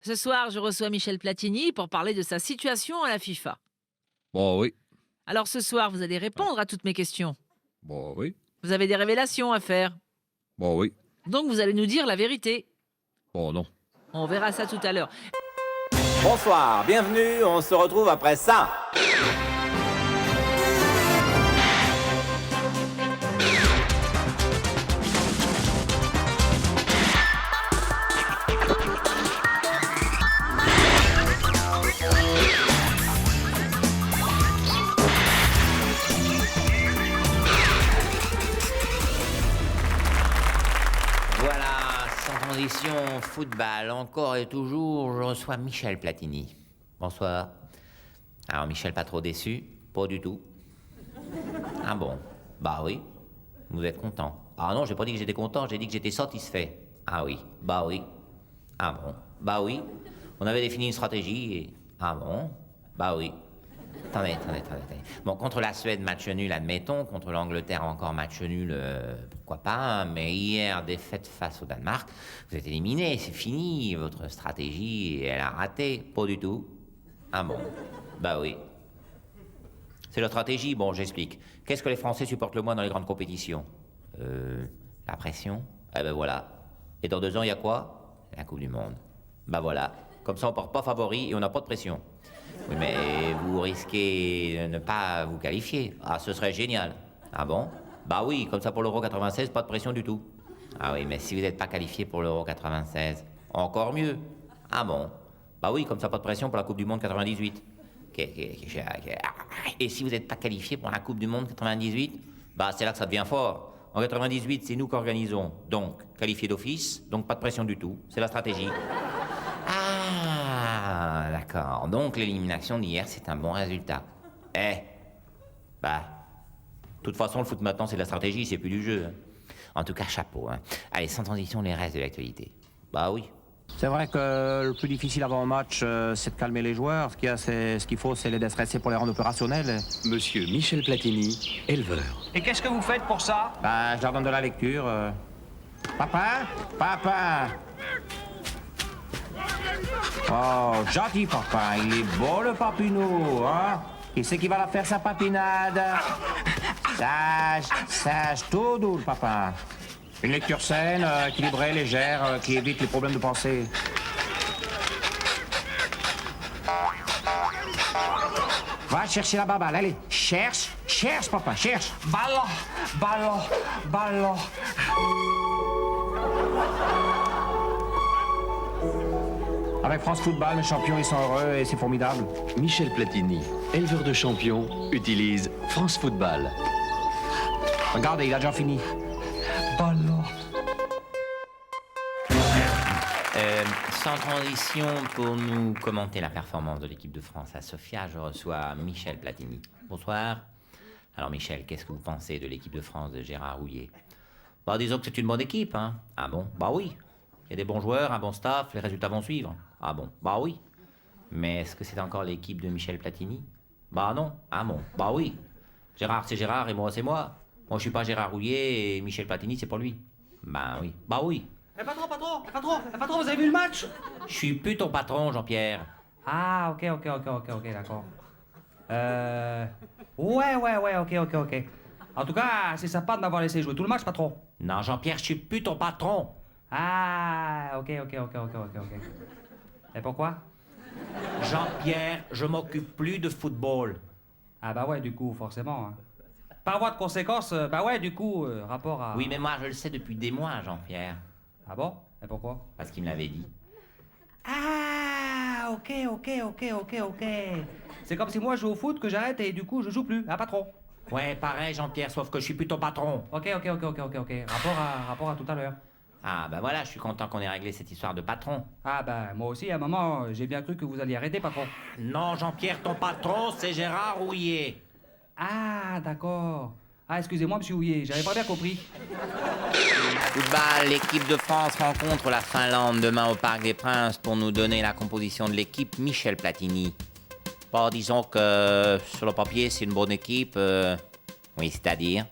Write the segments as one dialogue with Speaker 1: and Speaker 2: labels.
Speaker 1: Ce soir, je reçois Michel Platini pour parler de sa situation à la FIFA.
Speaker 2: Bah oui,
Speaker 1: Alors ce soir, vous allez
Speaker 2: ouais,
Speaker 1: répondre à toutes mes questions.
Speaker 2: bah oui,
Speaker 1: Vous avez des révélations à faire.
Speaker 2: bah oui,
Speaker 1: Donc vous allez nous dire la vérité.
Speaker 2: bah non.
Speaker 1: On verra ça tout à l'heure.
Speaker 3: Bonsoir, bienvenue, on se retrouve après ça.
Speaker 4: Voilà, sans transition, football, encore et toujours, je reçois Michel Platini. Bonsoir. Alors Michel, pas trop déçu? Pas du tout. Ah bon? Bah oui. Vous êtes content? Ah non, j'ai pas dit que j'étais content, j'ai dit que j'étais satisfait. Ah oui, bah oui. Ah bon? Bah oui. On avait défini une stratégie et... Ah bon? Bah oui. Attendez. Bon, contre la Suède, match nul, admettons. Contre l'Angleterre, encore match nul, pourquoi pas. Mais hier, défaite face au Danemark. Vous êtes éliminé, c'est fini. Votre stratégie, elle a raté. Pas du tout. Ah bon? Bah oui. C'est la stratégie. Bon, j'explique. Qu'est-ce que les Français supportent le moins dans les grandes compétitions? La pression. Eh ben voilà. Et dans 2 ans, il y a quoi? La Coupe du Monde. Bah voilà. Comme ça, on porte pas favori et on n'a pas de pression. Oui, mais vous risquez de ne pas vous qualifier. Ah, ce serait génial. Ah bon? Bah oui, comme ça pour l'Euro 96, pas de pression du tout. Ah oui, mais si vous n'êtes pas qualifié pour l'Euro 96, encore mieux. Ah bon? Bah oui, comme ça pas de pression pour la Coupe du Monde 98. Et si vous n'êtes pas qualifié pour la Coupe du Monde 98, bah c'est là que ça devient fort. En 98, c'est nous qui organisons. Donc, qualifié d'office, donc pas de pression du tout. C'est la stratégie. Ah, d'accord. Donc l'élimination d'hier, c'est un bon résultat. Bah, de toute façon, le foot maintenant, c'est de la stratégie, c'est plus du jeu. En tout cas, chapeau. Allez, sans transition, les restes de l'actualité. Bah oui.
Speaker 5: C'est vrai que le plus difficile avant un match, c'est de calmer les joueurs. Ce qu'il faut, c'est les déstresser pour les rendre opérationnels.
Speaker 6: Monsieur Michel Platini, éleveur.
Speaker 7: Et qu'est-ce que vous faites pour ça?
Speaker 5: Ben, je leur donne de la lecture. Papa. Oh, gentil papa, il est beau le papineau, hein? Qui c'est qui va la faire sa papinade? Sage, tout doux le papa. Une lecture saine, équilibrée, légère, qui évite les problèmes de pensée. Va chercher la baballe, allez, cherche papa, cherche.
Speaker 7: Ballon.
Speaker 5: Avec France Football, mes champions, ils sont heureux et c'est formidable.
Speaker 6: Michel Platini, éleveur de champions, utilise France Football.
Speaker 5: Regardez, il a déjà fini.
Speaker 7: Ballon.
Speaker 4: Sans transition, pour nous commenter la performance de l'équipe de France à Sofia, je reçois Michel Platini. Bonsoir. Alors Michel, qu'est-ce que vous pensez de l'équipe de France de Gérard Houllier? Bah disons que c'est une bonne équipe, hein. Ah bon? Bah oui. Il y a des bons joueurs, un bon staff, les résultats vont suivre. Ah bon? Bah oui. Mais est-ce que c'est encore l'équipe de Michel Platini? Bah non. Ah bon? Bah oui. Gérard c'est Gérard et moi c'est moi. Moi je suis pas Gérard Houllier et Michel Platini c'est pas lui. Bah oui. Bah oui.
Speaker 7: Patron, vous avez vu le match?
Speaker 4: Je suis plus ton patron, Jean-Pierre.
Speaker 7: Ah, ok, d'accord. Ouais, ok. En tout cas, c'est sympa de m'avoir laissé jouer tout le match, patron.
Speaker 4: Non, Jean-Pierre, je suis plus ton patron.
Speaker 7: Ah, ok. Et pourquoi?
Speaker 4: Jean-Pierre, je m'occupe plus de football.
Speaker 7: Ah bah ouais, du coup, forcément. Hein. Par voie de conséquence, bah ouais, du coup, rapport à...
Speaker 4: Oui, mais moi, je le sais depuis des mois, Jean-Pierre.
Speaker 7: Ah bon? Et pourquoi?
Speaker 4: Parce qu'il me l'avait dit.
Speaker 7: Ah, ok. C'est comme si moi je joue au foot, que j'arrête et du coup je joue plus, hein, patron?
Speaker 4: Ouais, pareil, Jean-Pierre, sauf que je suis plus ton patron.
Speaker 7: Ok. Rapport à tout à l'heure.
Speaker 4: Ah, bah voilà, je suis content qu'on ait réglé cette histoire de patron.
Speaker 7: Ah bah moi aussi à un moment j'ai bien cru que vous alliez arrêter patron.
Speaker 4: Non, Jean-Pierre, ton patron, c'est Gérard Houllier.
Speaker 7: Ah d'accord. Ah excusez-moi monsieur Houillet, j'avais pas bien compris.
Speaker 4: Football, l'équipe de France rencontre la Finlande demain au Parc des Princes pour nous donner la composition de l'équipe Michel Platini. Bon, disons que sur le papier, c'est une bonne équipe. Oui, c'est-à-dire.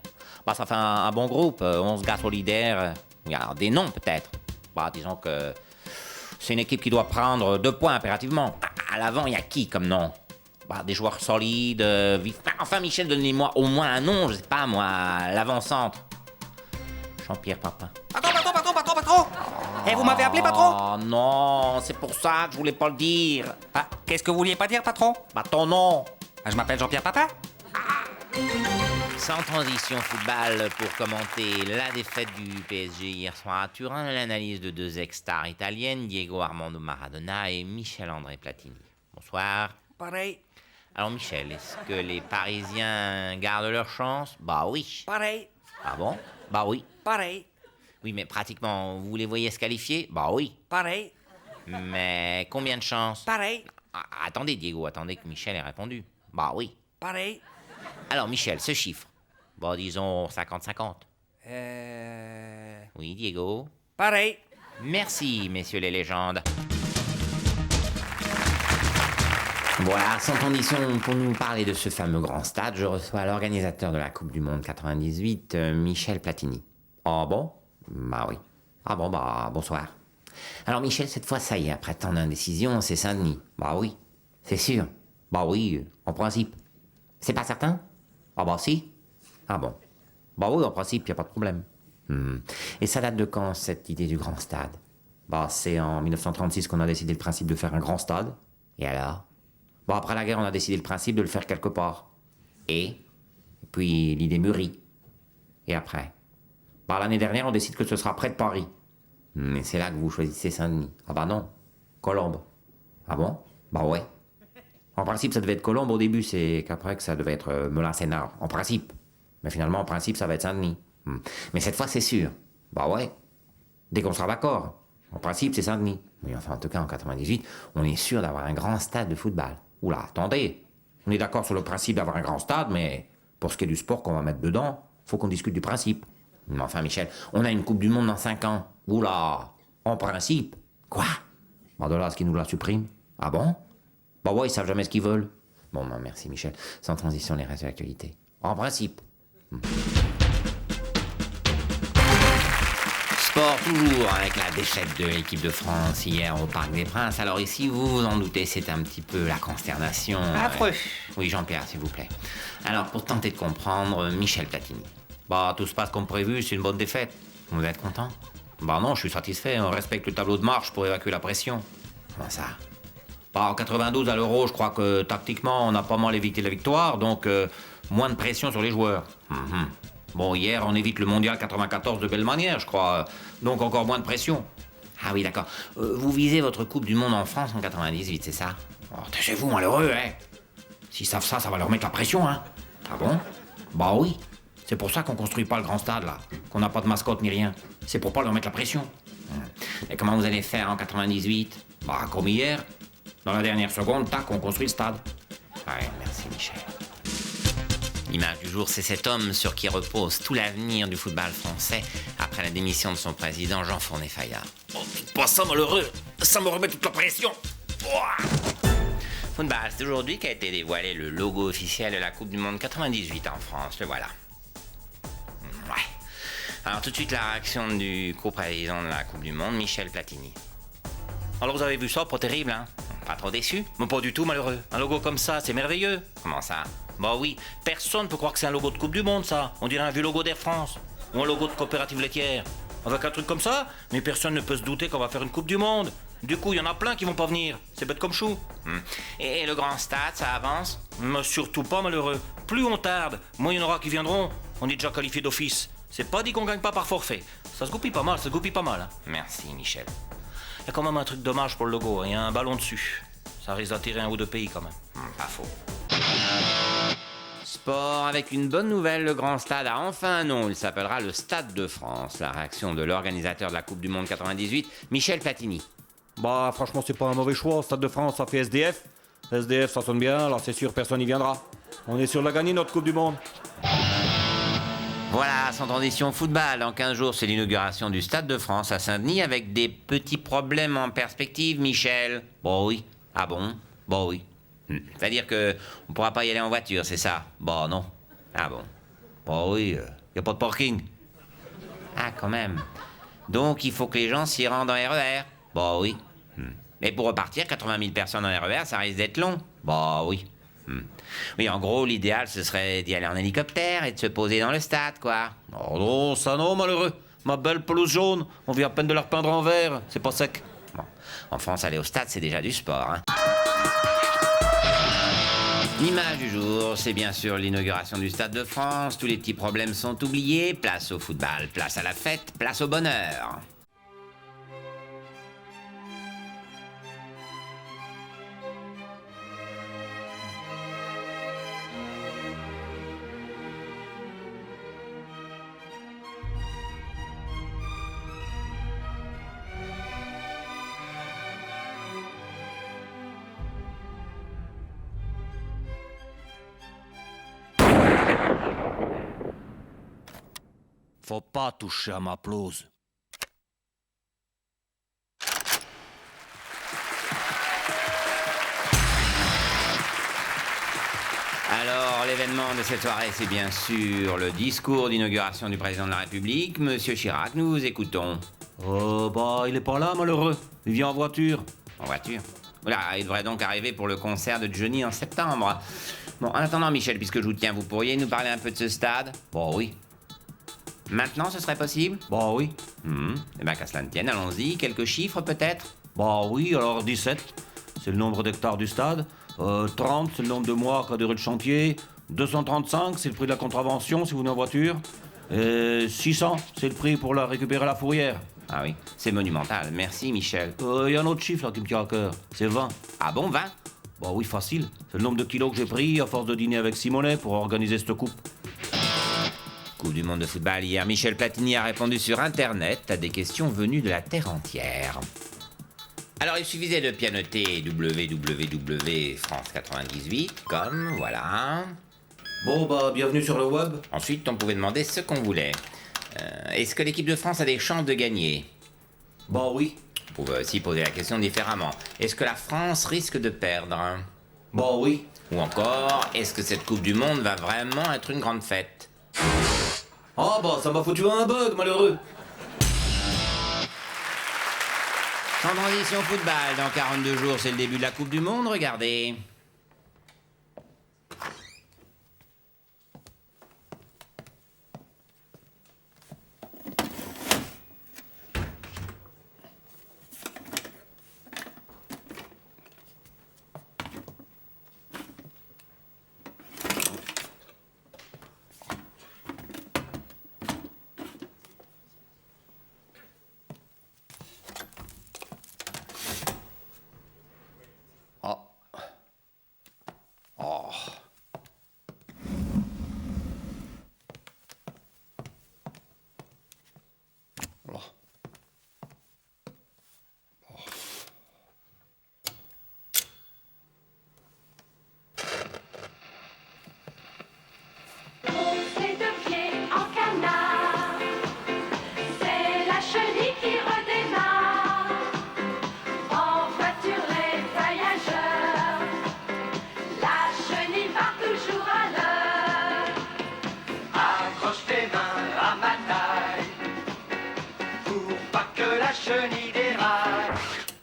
Speaker 4: Bah, ça fait un bon groupe, 11 gars solidaires. Il y a des noms peut-être. Bah, disons que c'est une équipe qui doit prendre 2 points impérativement. À l'avant, il y a qui comme nom? Bah, des joueurs solides, vifs. Enfin, Michel, donnez-moi au moins un nom, je sais pas moi, l'avant-centre. Jean-Pierre Papin.
Speaker 8: Patron. Eh, vous m'avez appelé, patron?
Speaker 4: Oh non, c'est pour ça que je voulais pas le dire.
Speaker 8: Ah, qu'est-ce que vous vouliez pas dire, patron?
Speaker 4: Bah, ton nom.
Speaker 8: Ah, je m'appelle Jean-Pierre Papin.
Speaker 4: Sans transition football pour commenter la défaite du PSG hier soir à Turin, l'analyse de 2 ex-stars italiennes, Diego Armando Maradona et Michel-André Platini. Bonsoir.
Speaker 8: Pareil.
Speaker 4: Alors Michel, est-ce que les Parisiens gardent leur chance? Bah oui.
Speaker 8: Pareil.
Speaker 4: Ah bon? Bah oui.
Speaker 8: Pareil.
Speaker 4: Oui, mais pratiquement, vous les voyez se qualifier? Bah oui.
Speaker 8: Pareil.
Speaker 4: Mais combien de chances?
Speaker 8: Pareil.
Speaker 4: Attendez Diego, attendez que Michel ait répondu. Bah oui.
Speaker 8: Pareil.
Speaker 4: Alors Michel, ce chiffre? Bon, disons 50-50. Oui, Diego?
Speaker 8: Pareil.
Speaker 4: Merci, messieurs les légendes. Voilà, sans condition, pour nous parler de ce fameux grand stade, je reçois l'organisateur de la Coupe du Monde 98, Michel Platini. Ah bon? Bah oui. Ah bon, bah bonsoir. Alors Michel, cette fois, ça y est, après tant d'indécision, c'est Saint-Denis. Bah oui, c'est sûr. Bah oui, en principe. C'est pas certain? Ah bah si. Ah bon. Bah oui, en principe, y a pas de problème. Et ça date de quand, cette idée du grand stade? Bah c'est en 1936 qu'on a décidé le principe de faire un grand stade. Et alors? Bon, après la guerre, on a décidé le principe de le faire quelque part. Et puis, l'idée mûrit. Et après? Bah, l'année dernière, on décide que ce sera près de Paris. Mais c'est là que vous choisissez Saint-Denis. Ah bah non, Colombes. Ah bon? Bah ouais. En principe, ça devait être Colombes au début, c'est qu'après que ça devait être Melun-Sénart. En principe. Mais finalement, en principe, ça va être Saint-Denis. Mais cette fois, c'est sûr. Bah ouais. Dès qu'on sera d'accord. En principe, c'est Saint-Denis. Mais enfin, en tout cas, en 98, on est sûr d'avoir un grand stade de football. Oula, attendez. On est d'accord sur le principe d'avoir un grand stade, mais pour ce qui est du sport qu'on va mettre dedans, faut qu'on discute du principe. Mais enfin, Michel, on a une Coupe du Monde dans 5 ans. Oula, en principe. Quoi? Bah de là à ce qu'ils nous la suppriment. Ah bon? Bah ouais, ils savent jamais ce qu'ils veulent. Bon, bah merci Michel. Sans transition, les restes de l'actualité. En principe. Sport toujours avec la défaite de l'équipe de France hier au Parc des Princes. Alors ici, vous vous en doutez, c'est un petit peu la consternation.
Speaker 8: Affreux.
Speaker 4: Oui, Jean-Pierre, s'il vous plaît. Alors, pour tenter de comprendre, Michel Platini. Bah, tout se passe comme prévu, c'est une bonne défaite. Vous êtes content? Bah non, je suis satisfait, on respecte le tableau de marche pour évacuer la pression. Comment ça? Bah, en 92 à l'Euro, je crois que tactiquement, on a pas mal évité la victoire, donc moins de pression sur les joueurs. Bon, hier, on évite le Mondial 94 de belle manière, je crois, donc encore moins de pression. Ah oui, d'accord. Vous visez votre Coupe du Monde en France en 98, c'est ça? Oh, taisez-vous, malheureux, hein? S'ils savent ça, ça va leur mettre la pression, hein? Ah bon? Bah oui. C'est pour ça qu'on construit pas le grand stade, là. Qu'on n'a pas de mascotte ni rien. C'est pour pas leur mettre la pression. Et comment vous allez faire en 98? Bah, comme hier. Dans la dernière seconde, tac, on construit le stade. Ouais, merci, Michel. L'image du jour, c'est cet homme sur qui repose tout l'avenir du football français après la démission de son président Jean Fournet-Fayard. Oh, dites pas ça, malheureux. Ça me remet toute la pression. Football, c'est aujourd'hui qu'a été dévoilé le logo officiel de la Coupe du Monde 98 en France. Le voilà. Ouais. Alors tout de suite, la réaction du co-président de la Coupe du Monde, Michel Platini. Alors vous avez vu ça, pas terrible, hein? Pas trop déçu? Mais pas du tout malheureux. Un logo comme ça, c'est merveilleux. Comment ça? Bah oui, personne peut croire que c'est un logo de Coupe du Monde, ça. On dirait un vieux logo d'Air France. Ou un logo de coopérative laitière. Avec un truc comme ça, mais personne ne peut se douter qu'on va faire une Coupe du Monde. Du coup, il y en a plein qui vont pas venir. C'est bête comme chou. Et le grand stade, ça avance? Mais surtout pas malheureux. Plus on tarde, moins il y en aura qui viendront. On est déjà qualifié d'office. C'est pas dit qu'on gagne pas par forfait. Ça se goupille pas mal, hein. Merci, Michel. Il y a quand même un truc dommage pour le logo. Il y a un ballon dessus. Ça risque d'attirer un ou deux pays quand même. Pas faux. Sport avec une bonne nouvelle, le grand stade a enfin un nom. Il s'appellera le Stade de France. La réaction de l'organisateur de la Coupe du Monde 98, Michel Platini.
Speaker 9: Bah franchement c'est pas un mauvais choix, Stade de France ça fait SDF. SDF ça sonne bien, alors c'est sûr personne n'y viendra. On est sûr de la gagner notre Coupe du Monde.
Speaker 4: Voilà, sans transition football. Dans 15 jours, c'est l'inauguration du Stade de France à Saint-Denis avec des petits problèmes en perspective, Michel. Bon oui. Ah bon? Bon oui. C'est-à-dire que on pourra pas y aller en voiture, c'est ça? Bah non. Ah bon? Bah oui, y a pas de parking. Ah quand même. Donc il faut que les gens s'y rendent en RER. Bah oui. Mais pour repartir, 80 000 personnes en RER, ça risque d'être long. Bah oui. Oui, en gros, l'idéal, ce serait d'y aller en hélicoptère et de se poser dans le stade, quoi.
Speaker 9: Oh non, ça non, malheureux. Ma belle pelouse jaune, on vient à peine de la repeindre en vert, c'est pas sec.
Speaker 4: Bon. En France, aller au stade, c'est déjà du sport, hein. L'image du jour, c'est bien sûr l'inauguration du Stade de France. Tous les petits problèmes sont oubliés. Place au football, place à la fête, place au bonheur.
Speaker 9: Faut pas toucher à ma pelouse.
Speaker 4: Alors, l'événement de cette soirée, c'est bien sûr le discours d'inauguration du président de la République. Monsieur Chirac, nous vous écoutons.
Speaker 9: Bah, il est pas là, malheureux. Il vient en voiture.
Speaker 4: En voiture. Voilà, il devrait donc arriver pour le concert de Johnny en septembre. Bon, en attendant, Michel, puisque je vous tiens, vous pourriez nous parler un peu de ce stade?
Speaker 9: Bah oui.
Speaker 4: Maintenant, ce serait possible?
Speaker 9: Bah oui.
Speaker 4: Eh bien, qu'à cela ne tienne, allons-y. Quelques chiffres, peut-être?
Speaker 9: Bah oui, alors 17, c'est le nombre d'hectares du stade. 30, c'est le nombre de mois qu'a duré le chantier. 235, c'est le prix de la contravention si vous venez en voiture. Et 600, c'est le prix pour la récupérer à la fourrière.
Speaker 4: Ah oui, c'est monumental. Merci, Michel.
Speaker 9: Il y a un autre chiffre là qui me tient à cœur. C'est 20.
Speaker 4: Ah bon, 20?
Speaker 9: Bah oui, facile. C'est le nombre de kilos que j'ai pris à force de dîner avec Simonet pour organiser cette coupe.
Speaker 4: Coupe du monde de football hier, Michel Platini a répondu sur Internet à des questions venues de la Terre entière. Alors, il suffisait de pianoter www.france98, voilà.
Speaker 9: Bon, bah, bienvenue sur le web.
Speaker 4: Ensuite, on pouvait demander ce qu'on voulait. Est-ce que l'équipe de France a des chances de gagner?
Speaker 9: Bah oui.
Speaker 4: On pouvait aussi poser la question différemment. Est-ce que la France risque de perdre?
Speaker 9: Bah oui.
Speaker 4: Ou encore, est-ce que cette Coupe du Monde va vraiment être une grande fête?
Speaker 9: Ah bah, ça m'a foutu un bug, malheureux.
Speaker 4: Sans transition football, dans 42 jours, c'est le début de la Coupe du Monde, regardez.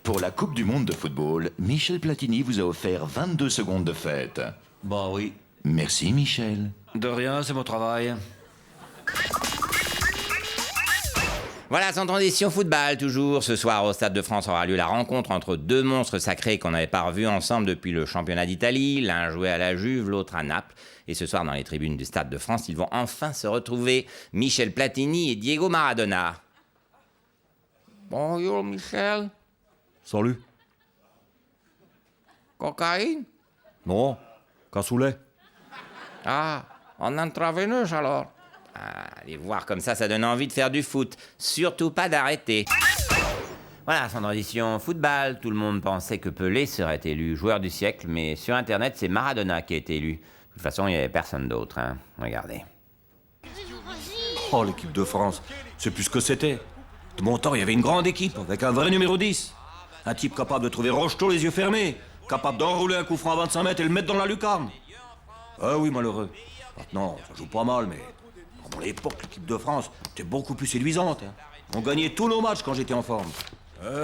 Speaker 10: Pour la Coupe du Monde de football, Michel Platini vous a offert 22 secondes de fête.
Speaker 9: Bah oui.
Speaker 10: Merci Michel.
Speaker 9: De rien, c'est mon travail.
Speaker 4: Voilà, sans transition football, toujours. Ce soir, au Stade de France, aura lieu la rencontre entre deux monstres sacrés qu'on n'avait pas revus ensemble depuis le championnat d'Italie. L'un jouait à la Juve, l'autre à Naples. Et ce soir, dans les tribunes du Stade de France, ils vont enfin se retrouver. Michel Platini et Diego Maradona. Bonjour, Michel.
Speaker 9: Salut.
Speaker 4: Cocaïne?
Speaker 9: Non, cassoulet.
Speaker 4: Ah, en intraveineuse alors? Les voir comme ça donne envie de faire du foot. Surtout pas d'arrêter. Voilà, sans transition football, tout le monde pensait que Pelé serait élu joueur du siècle, mais sur Internet, c'est Maradona qui a été élu. De toute façon, il n'y avait personne d'autre, hein. Regardez.
Speaker 9: Oh, l'équipe de France, c'est plus ce que c'était. De mon temps, il y avait une grande équipe, avec un vrai numéro 10. Un type capable de trouver Rocheteau les yeux fermés, capable d'enrouler un coup franc à 25 mètres et le mettre dans la lucarne. Ah oui, malheureux. Maintenant, ça joue pas mal, mais... À mon époque, l'équipe de France était beaucoup plus séduisante. Hein. On gagnait tous nos matchs quand j'étais en forme.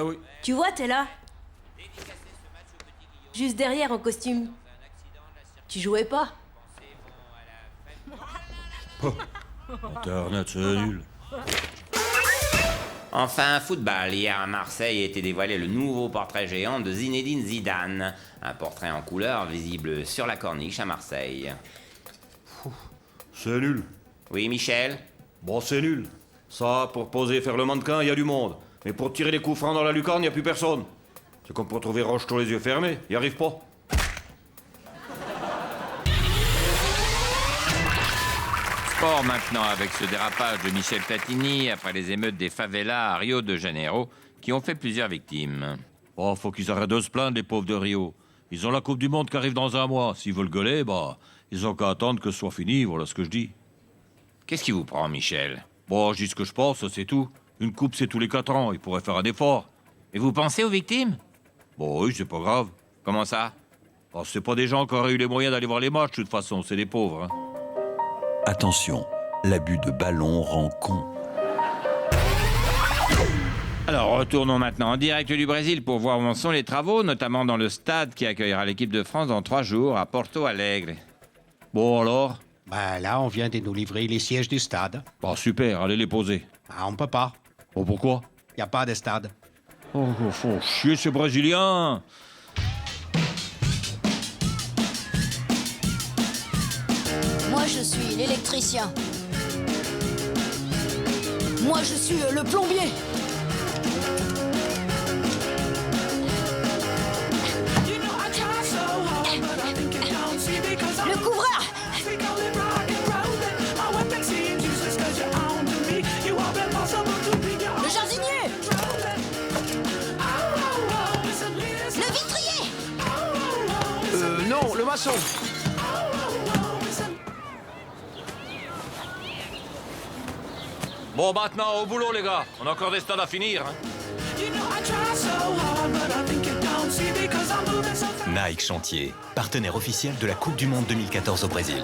Speaker 9: Oui.
Speaker 11: Tu vois, t'es là. Juste derrière en costume. Tu jouais pas?
Speaker 9: Internet, c'est nul.
Speaker 4: Enfin, football. Hier à Marseille a été dévoilé le nouveau portrait géant de Zinedine Zidane. Un portrait en couleur visible sur la corniche à Marseille.
Speaker 9: C'est nul.
Speaker 4: Oui, Michel?
Speaker 9: Bon, c'est nul. Ça, pour poser et faire le mannequin, il y a du monde. Mais pour tirer les coups francs dans la lucarne, il n'y a plus personne. C'est comme pour trouver Rocheteau les yeux fermés. Il n'y arrive pas.
Speaker 12: Sport maintenant avec ce dérapage de Michel Platini après les émeutes des favelas à Rio de Janeiro qui ont fait plusieurs victimes.
Speaker 9: Oh, faut qu'ils arrêtent de se plaindre, les pauvres de Rio. Ils ont la Coupe du Monde qui arrive dans un mois. S'ils veulent gueuler, bah, ils ont qu'à attendre que ce soit fini, voilà ce que je dis.
Speaker 12: Qu'est-ce qui vous prend, Michel?
Speaker 9: Bon, je dis ce que je pense, c'est tout. Une coupe, c'est tous les 4 ans. Ils pourraient faire un effort.
Speaker 12: Et vous pensez aux victimes?
Speaker 9: Bon, oui, c'est pas grave.
Speaker 12: Comment ça?
Speaker 9: Oh, c'est pas des gens qui auraient eu les moyens d'aller voir les matchs, de toute façon. C'est des pauvres, hein.
Speaker 10: Attention, l'abus de ballon rend con.
Speaker 12: Alors, retournons maintenant en direct du Brésil pour voir où en sont les travaux, notamment dans le stade qui accueillera l'équipe de France dans 3 jours à Porto Alegre.
Speaker 9: Bon, alors?
Speaker 13: Bah là, on vient de nous livrer les sièges du stade.
Speaker 9: Bah, super, allez les poser.
Speaker 13: Ah, on peut pas.
Speaker 9: Oh, pourquoi?
Speaker 13: Y a pas de stade.
Speaker 9: Oh, faut chier ces Brésiliens.
Speaker 11: Moi, je suis l'électricien. Moi, je suis le plombier. Le couvreur. Le jardinier. Le vitrier.
Speaker 13: Non, le maçon.
Speaker 9: Bon, maintenant, au boulot, les gars. On a encore des stades à finir, hein.
Speaker 14: Nike Chantier, partenaire officiel de la Coupe du Monde 2014 au Brésil.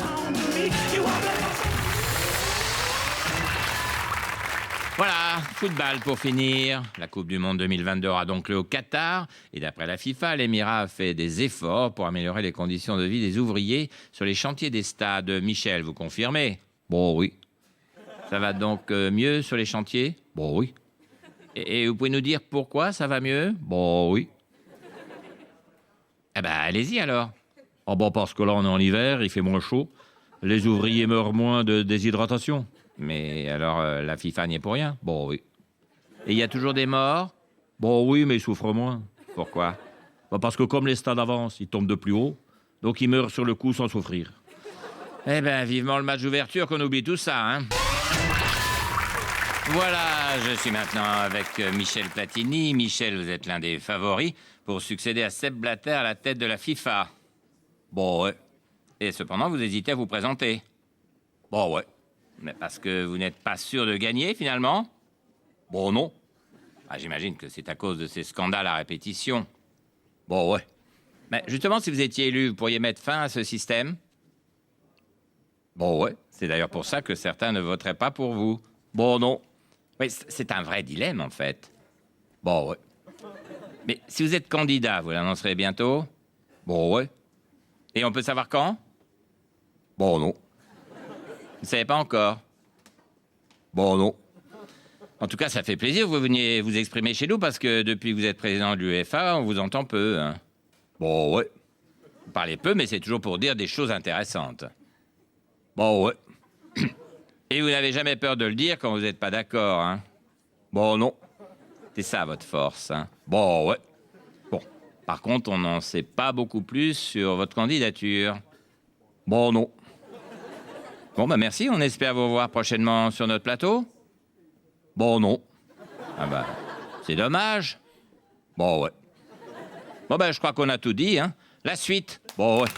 Speaker 12: Voilà, football pour finir. La Coupe du Monde 2022 aura donc lieu au Qatar. Et d'après la FIFA, l'Émirat a fait des efforts pour améliorer les conditions de vie des ouvriers sur les chantiers des stades. Michel, vous confirmez?
Speaker 2: Bon, oui.
Speaker 12: Ça va donc mieux sur les chantiers?
Speaker 2: Bon, oui.
Speaker 12: Et vous pouvez nous dire pourquoi ça va mieux?
Speaker 2: Bon, oui.
Speaker 12: Eh ben, allez-y alors.
Speaker 2: Ah bon, parce que là, on est en hiver, il fait moins chaud. Les ouvriers meurent moins de déshydratation.
Speaker 12: Mais alors, la FIFA n'y est pour rien?
Speaker 2: Bon, oui.
Speaker 12: Et il y a toujours des morts?
Speaker 2: Bon, oui, mais ils souffrent moins.
Speaker 12: Pourquoi?
Speaker 2: Bah, parce que comme les stades avancent, ils tombent de plus haut. Donc, ils meurent sur le coup sans souffrir.
Speaker 12: Eh ben, vivement le match d'ouverture qu'on oublie tout ça, hein. Voilà, je suis maintenant avec Michel Platini. Michel, vous êtes l'un des favoris pour succéder à Sepp Blatter à la tête de la FIFA.
Speaker 2: Bon, ouais.
Speaker 12: Et cependant, vous hésitez à vous présenter.
Speaker 2: Bon, ouais.
Speaker 12: Mais parce que vous n'êtes pas sûr de gagner, finalement?
Speaker 2: Bon, non.
Speaker 12: Ah, j'imagine que c'est à cause de ces scandales à répétition.
Speaker 2: Bon, ouais.
Speaker 12: Mais justement, si vous étiez élu, vous pourriez mettre fin à ce système?
Speaker 2: Bon, ouais.
Speaker 12: C'est d'ailleurs pour ça que certains ne voteraient pas pour vous.
Speaker 2: Bon, non.
Speaker 12: Oui, c'est un vrai dilemme, en fait.
Speaker 2: Bon, ouais.
Speaker 12: Mais si vous êtes candidat, vous l'annoncerez bientôt?
Speaker 2: Bon, ouais.
Speaker 12: Et on peut savoir quand?
Speaker 2: Bon, non.
Speaker 12: Vous ne savez pas encore?
Speaker 2: Bon, non.
Speaker 12: En tout cas, ça fait plaisir que vous veniez vous exprimer chez nous, parce que depuis que vous êtes président de l'UEFA, on vous entend peu, hein.
Speaker 2: Bon, ouais.
Speaker 12: Vous parlez peu, mais c'est toujours pour dire des choses intéressantes.
Speaker 2: Bon, ouais.
Speaker 12: Et vous n'avez jamais peur de le dire quand vous n'êtes pas d'accord, hein?
Speaker 2: Bon, non.
Speaker 12: C'est ça, votre force, hein?
Speaker 2: Bon, ouais.
Speaker 12: Bon. Par contre, on n'en sait pas beaucoup plus sur votre candidature.
Speaker 2: Bon, non.
Speaker 12: Bon, bah merci, on espère vous revoir prochainement sur notre plateau.
Speaker 2: Bon, non.
Speaker 12: Ah bah, c'est dommage.
Speaker 2: Bon, ouais.
Speaker 12: Bon, bah, je crois qu'on a tout dit, hein. La suite.
Speaker 2: Bon, ouais.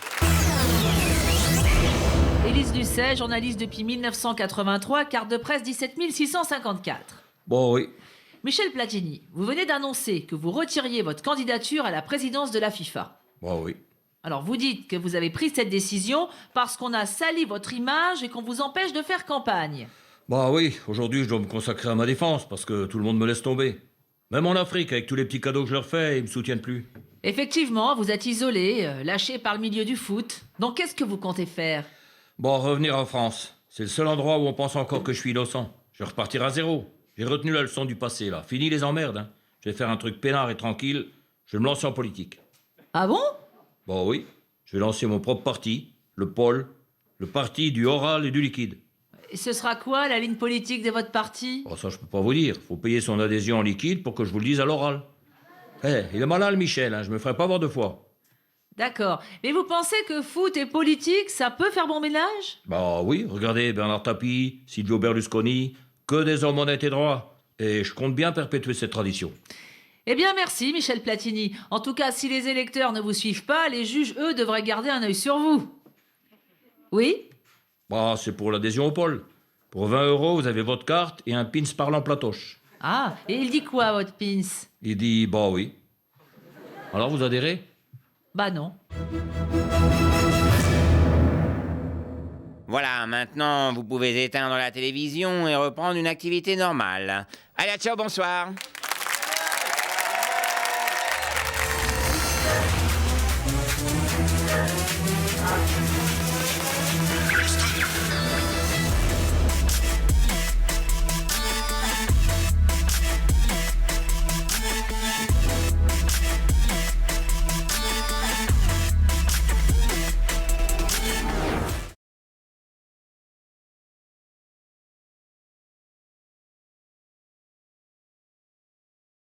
Speaker 1: Élise Lucet, journaliste depuis 1983, carte de presse 17 654.
Speaker 2: Bon, oui.
Speaker 1: Michel Platini, vous venez d'annoncer que vous retiriez votre candidature à la présidence de la FIFA.
Speaker 2: Bon, oui.
Speaker 1: Alors vous dites que vous avez pris cette décision parce qu'on a sali votre image et qu'on vous empêche de faire campagne.
Speaker 2: Bah oui, aujourd'hui je dois me consacrer à ma défense parce que tout le monde me laisse tomber. Même en Afrique, avec tous les petits cadeaux que je leur fais, ils me soutiennent plus.
Speaker 1: Effectivement, vous êtes isolé, lâché par le milieu du foot. Donc qu'est-ce que vous comptez faire?
Speaker 2: Bon, revenir en France. C'est le seul endroit où on pense encore que je suis innocent. Je vais repartir à zéro. J'ai retenu la leçon du passé, là. Fini les emmerdes, hein. Je vais faire un truc peinard et tranquille. Je vais me lancer en politique.
Speaker 1: Ah bon?
Speaker 2: Bon, oui. Je vais lancer mon propre parti, le POL, le parti du oral et du liquide.
Speaker 1: Et ce sera quoi, la ligne politique de votre parti?
Speaker 2: Bon, ça, je peux pas vous dire. Faut payer son adhésion en liquide pour que je vous le dise à l'oral. Il est malin, le Michel, hein. Je me ferai pas voir deux fois.
Speaker 1: D'accord. Mais vous pensez que foot et politique, ça peut faire bon ménage?
Speaker 2: Bah oui, regardez, Bernard Tapie, Silvio Berlusconi, que des hommes honnêtes et droits. Et je compte bien perpétuer cette tradition.
Speaker 1: Eh bien, merci, Michel Platini. En tout cas, si les électeurs ne vous suivent pas, les juges, eux, devraient garder un œil sur vous. Oui?
Speaker 2: Bah, c'est pour l'adhésion au pôle. Pour 20 €, vous avez votre carte et un pins parlant platoche.
Speaker 1: Ah, et il dit quoi, votre pins?
Speaker 2: Il dit, bah oui. Alors, vous adhérez?
Speaker 1: Bah non.
Speaker 4: Voilà, maintenant vous pouvez éteindre la télévision et reprendre une activité normale. Allez, ciao, bonsoir.